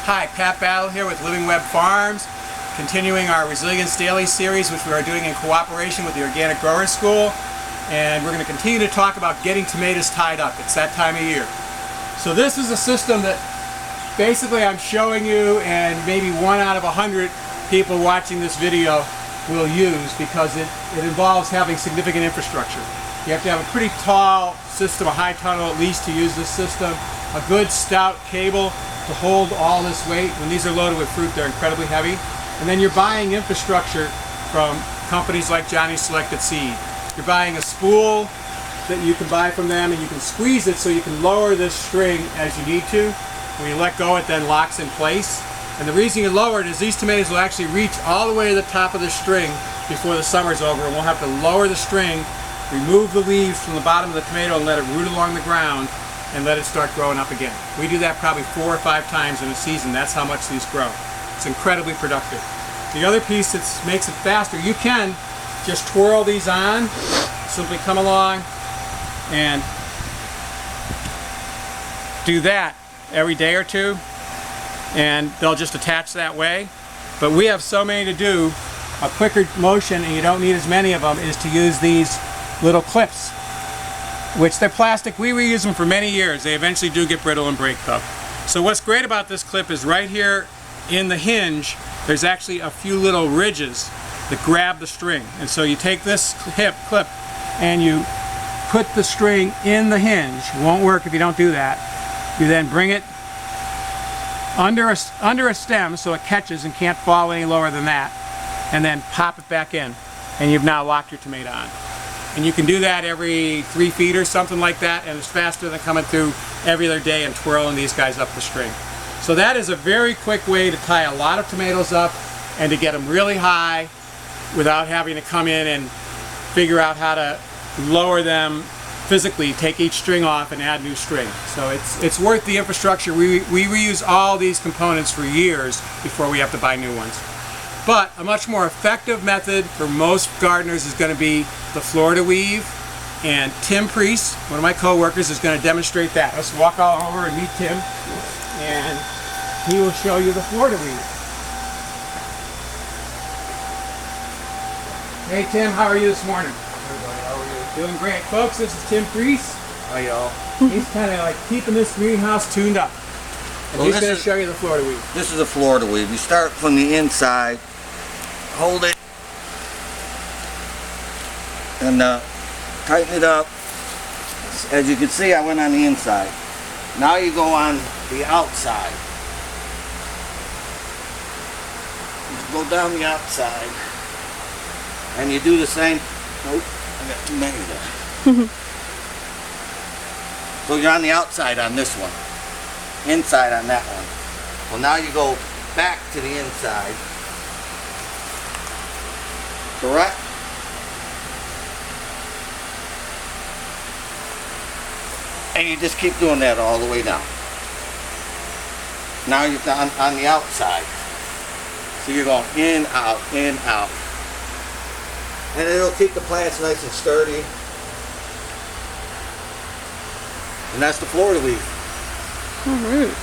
Hi, Pat Battle here with Living Web Farms, continuing our Resilience Daily series, which we are doing in cooperation with the Organic Growers School. And we're going to continue to talk about getting tomatoes tied up. It's that time of year. So this is a system that basically I'm showing you, and maybe 1 out of 100 people watching this video will use, because it involves having significant infrastructure. You have to have a pretty tall system, a high tunnel at least, to use this system, a good stout cable to hold all this weight. When these are loaded with fruit, they're incredibly heavy. And then you're buying infrastructure from companies like Johnny's Selected Seed. You're buying a spool that you can buy from them, and you can squeeze it so you can lower this string as you need to. When you let go, it then locks in place. And the reason you lower it is these tomatoes will actually reach all the way to the top of the string before the summer's over, and we'll have to lower the string, remove the leaves from the bottom of the tomato and let it root along the ground and let it start growing up again. We do that probably 4 or 5 times in a season. That's how much these grow. It's incredibly productive. The other piece that makes it faster, you can just twirl these on. Simply come along and do that every day or two, and they'll just attach that way. But we have so many to do. A quicker motion, and you don't need as many of them, is to use these little clips, which they're plastic. We reuse them for many years. They eventually do get brittle and break though. So what's great about this clip is right here in the hinge, there's actually a few little ridges that grab the string. And so you take this clip and you put the string in the hinge. It won't work if you don't do that. You then bring it under a stem so it catches and can't fall any lower than that, and then pop it back in, and you've now locked your tomato on. And you can do that every 3 feet or something like that, and it's faster than coming through every other day and twirling these guys up the string. So that is a very quick way to tie a lot of tomatoes up and to get them really high without having to come in and figure out how to lower them physically, take each string off and add new string. So it's worth the infrastructure. We reuse all these components for years before we have to buy new ones. But a much more effective method for most gardeners is going to be the Florida weave, and Tim Pries, one of my co-workers, is going to demonstrate that. Let's walk all over and meet Tim, and he will show you the Florida weave. Hey Tim, how are you this morning? Everybody, how are you? Doing great. Folks, this is Tim Pries. Hi y'all. He's kind of like keeping this greenhouse tuned up. And Well, he's going to show you the Florida weave. This is a Florida weave. You start from the inside, hold it, and tighten it up. As you can see, I went on the inside. Now you go on the outside. You go down the outside, and you do the same. Nope, I got too many there. So you're on the outside on this one, inside on that one. Well, now you go back to the inside. Correct? And you just keep doing that all the way down. Now you're on the outside. So you're going in, out, in, out. And it'll keep the plants nice and sturdy. And that's the Florida weave. All right.